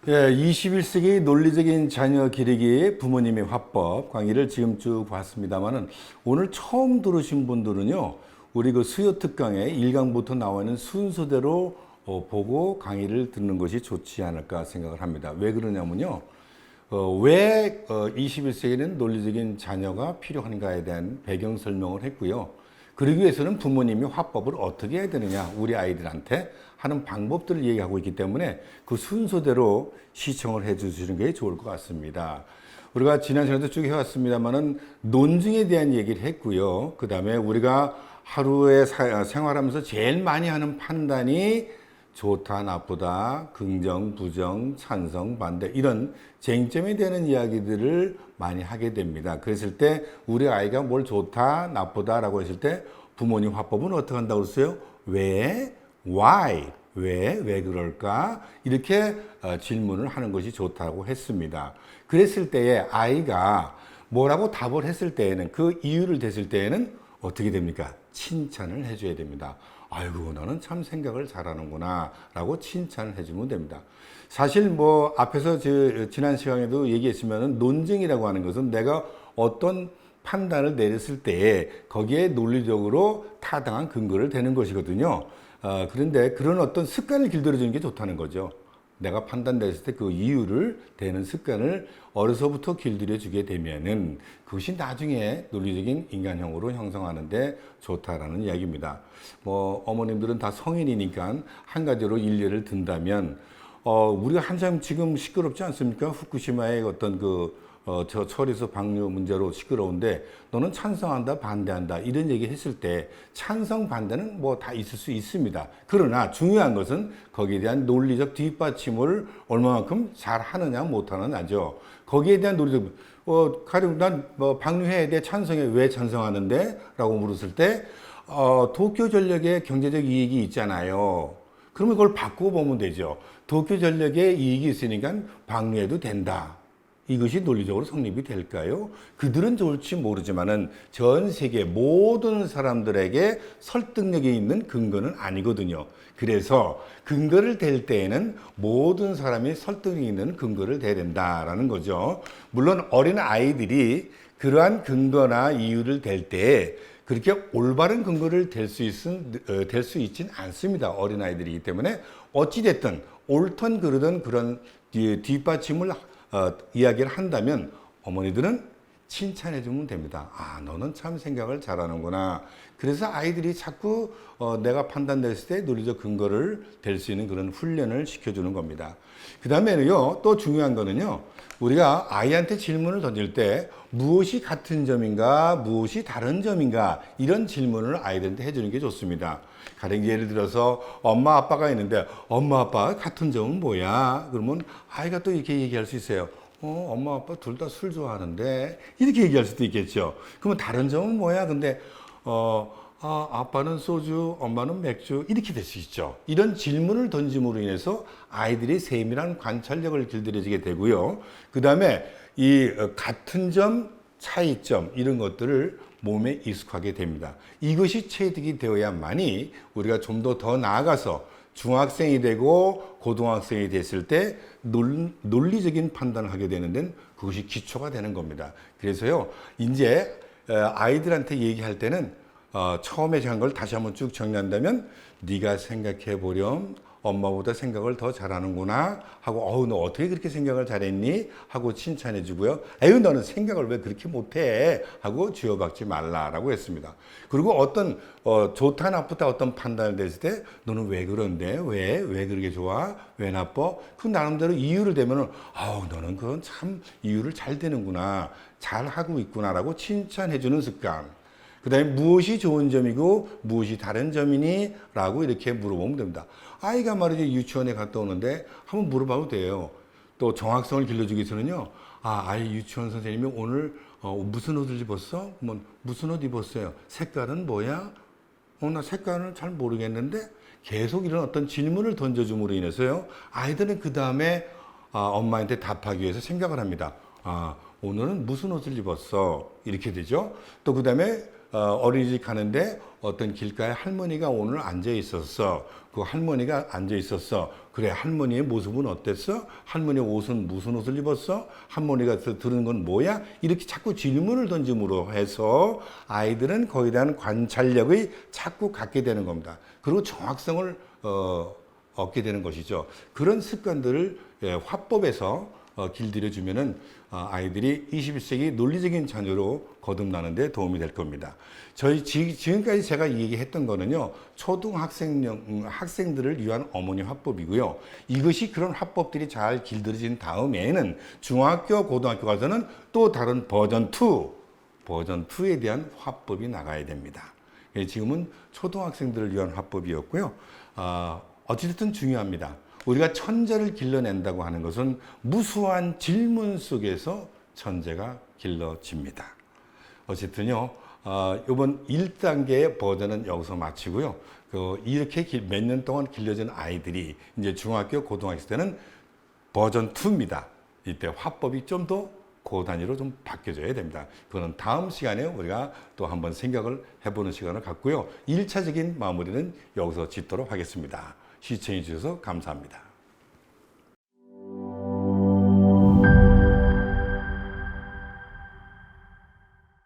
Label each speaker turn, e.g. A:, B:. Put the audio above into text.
A: 예, 21세기 논리적인 자녀 기르기 부모님의 화법 강의를 지금 쭉 봤습니다만은 오늘 처음 들으신 분들은요, 우리 그 수요 특강에 1강부터 나와 있는 순서대로 보고 강의를 듣는 것이 좋지 않을까 생각을 합니다. 왜 그러냐면요, 왜 21세기에는 논리적인 자녀가 필요한가에 대한 배경 설명을 했고요. 그러기 위해서는 부모님이 화법을 어떻게 해야 되느냐, 우리 아이들한테 하는 방법들을 얘기하고 있기 때문에 그 순서대로 시청을 해 주시는 게 좋을 것 같습니다. 우리가 지난 시간에도 쭉 해왔습니다만은 논증에 대한 얘기를 했고요. 그 다음에 우리가 하루에 생활하면서 제일 많이 하는 판단이 좋다, 나쁘다, 긍정, 부정, 찬성, 반대 이런 쟁점에 대한 이야기들을 많이 하게 됩니다. 그랬을 때 우리 아이가 뭘 좋다, 나쁘다라고 했을 때 부모님 화법은 어떻게 한다고 그랬어요? 왜? Why? 왜 그럴까? 이렇게 질문을 하는 것이 좋다고 했습니다. 그랬을 때에 아이가 뭐라고 답을 했을 때에는 그 이유를 댔을 때에는 어떻게 됩니까? 칭찬을 해줘야 됩니다. 아이고, 너는 참 생각을 잘하는구나 라고 칭찬을 해주면 됩니다. 사실 뭐 앞에서 지난 시간에도 얘기했지만 논증이라고 하는 것은 내가 어떤 판단을 내렸을 때 거기에 논리적으로 타당한 근거를 대는 것이거든요. 그런데 그런 어떤 습관을 길들여주는 게 좋다는 거죠. 내가 판단됐을 때 그 이유를 대는 습관을 어려서부터 길들여주게 되면은 그것이 나중에 논리적인 인간형으로 형성하는데 좋다라는 이야기입니다. 뭐 어머님들은 다 성인이니까 한 가지로 일례를 든다면 우리가 한참 지금 시끄럽지 않습니까? 후쿠시마의 어떤 저 처리수 방류 문제로 시끄러운데 너는 찬성한다, 반대한다 이런 얘기 했을 때 찬성, 반대는 뭐 다 있을 수 있습니다. 그러나 중요한 것은 거기에 대한 논리적 뒷받침을 얼마만큼 잘 하느냐, 못하느냐죠. 거기에 대한 논리적, 가령 난뭐 방류해야 돼, 찬성해, 왜 찬성하는데? 라고 물었을 때, 도쿄전력의 경제적 이익이 있잖아요. 그러면 그걸 바꿔보면 되죠. 도쿄전력의 이익이 있으니까 방류해도 된다. 이것이 논리적으로 성립이 될까요? 그들은 좋을지 모르지만은 전 세계 모든 사람들에게 설득력이 있는 근거는 아니거든요. 그래서 근거를 댈 때에는 모든 사람이 설득력 있는 근거를 대야 된다라는 거죠. 물론 어린 아이들이 그러한 근거나 이유를 댈 때 그렇게 올바른 근거를 댈 수 있진 않습니다. 어린 아이들이기 때문에 어찌됐든 옳든 그르든 그런 뒷받침을 이야기를 한다면 어머니들은 칭찬해 주면 됩니다. 아, 너는 참 생각을 잘하는구나. 그래서 아이들이 자꾸 내가 판단됐을 때 논리적 근거를 댈 수 있는 그런 훈련을 시켜주는 겁니다. 그 다음에는요, 또 중요한 거는요, 우리가 아이한테 질문을 던질 때 무엇이 같은 점인가, 무엇이 다른 점인가, 이런 질문을 아이들한테 해주는 게 좋습니다. 가령 예를 들어서 엄마 아빠가 있는데 엄마 아빠 같은 점은 뭐야? 그러면 아이가 또 이렇게 얘기할 수 있어요. 엄마 아빠 둘 다 술 좋아하는데 이렇게 얘기할 수도 있겠죠. 그러면 다른 점은 뭐야? 근데 아빠는 소주, 엄마는 맥주 이렇게 될 수 있죠. 이런 질문을 던짐으로 인해서 아이들이 세밀한 관찰력을 길들여지게 되고요. 그 다음에 이 같은 점, 차이점 이런 것들을 몸에 익숙하게 됩니다. 이것이 체득이 되어야만이 우리가 좀 더 나아가서 중학생이 되고 고등학생이 됐을 때 논리적인 판단을 하게 되는 데는 그것이 기초가 되는 겁니다. 그래서요, 이제 아이들한테 얘기할 때는 처음에 한 걸 다시 한번 쭉 정리한다면 네가 생각해 보렴. 엄마보다 생각을 더 잘하는구나 하고 너 어떻게 그렇게 생각을 잘했니? 하고 칭찬해 주고요. 에휴 너는 생각을 왜 그렇게 못해? 하고 쥐어박지 말라라고 했습니다. 그리고 어떤 좋다 나쁘다 어떤 판단을 냈을 때 너는 왜 그런데? 왜 그렇게 좋아? 왜 나빠? 그 나름대로 이유를 대면은 너는 그건 참 이유를 잘 대는구나. 잘 하고 있구나라고 칭찬해 주는 습관. 그 다음에 무엇이 좋은 점이고 무엇이 다른 점이니? 라고 이렇게 물어보면 됩니다. 아이가 말이죠. 유치원에 갔다 오는데 한번 물어봐도 돼요. 또 정확성을 길러주기 위해서는요. 아이 유치원 선생님이 오늘 무슨 옷을 입었어? 무슨 옷 입었어요? 색깔은 뭐야? 나 색깔은 잘 모르겠는데 계속 이런 어떤 질문을 던져줌으로 인해서요. 아이들은 그 다음에 엄마한테 답하기 위해서 생각을 합니다. 오늘은 무슨 옷을 입었어? 이렇게 되죠. 또 그 다음에 어린이집 가는데 어떤 길가에 할머니가 오늘 앉아 있었어. 그 할머니가 앉아 있었어. 그래, 할머니의 모습은 어땠어? 할머니 옷은 무슨 옷을 입었어? 할머니가 들은 건 뭐야? 이렇게 자꾸 질문을 던짐으로 해서 아이들은 거기에 대한 관찰력이 자꾸 갖게 되는 겁니다. 그리고 정확성을 얻게 되는 것이죠. 그런 습관들을 화법에서 길들여 주면은 아이들이 21세기 논리적인 자녀로 거듭나는 데 도움이 될 겁니다. 지금까지 제가 얘기했던 거는요, 학생들을 위한 어머니 화법이고요. 이것이 그런 화법들이 잘 길들여진 다음에는 중학교, 고등학교 가서는 또 다른 버전 2에 대한 화법이 나가야 됩니다. 지금은 초등학생들을 위한 화법이었고요. 어찌됐든 중요합니다. 우리가 천재를 길러낸다고 하는 것은 무수한 질문 속에서 천재가 길러집니다. 어쨌든요, 이번 1단계의 버전은 여기서 마치고요. 이렇게 몇 년 동안 길러진 아이들이 이제 중학교, 고등학교 때는 버전 2입니다. 이때 화법이 좀 더 고단위로 좀 바뀌어져야 됩니다. 그거는 다음 시간에 우리가 또 한번 생각을 해보는 시간을 갖고요. 1차적인 마무리는 여기서 짓도록 하겠습니다. 시청해 주셔서 감사합니다.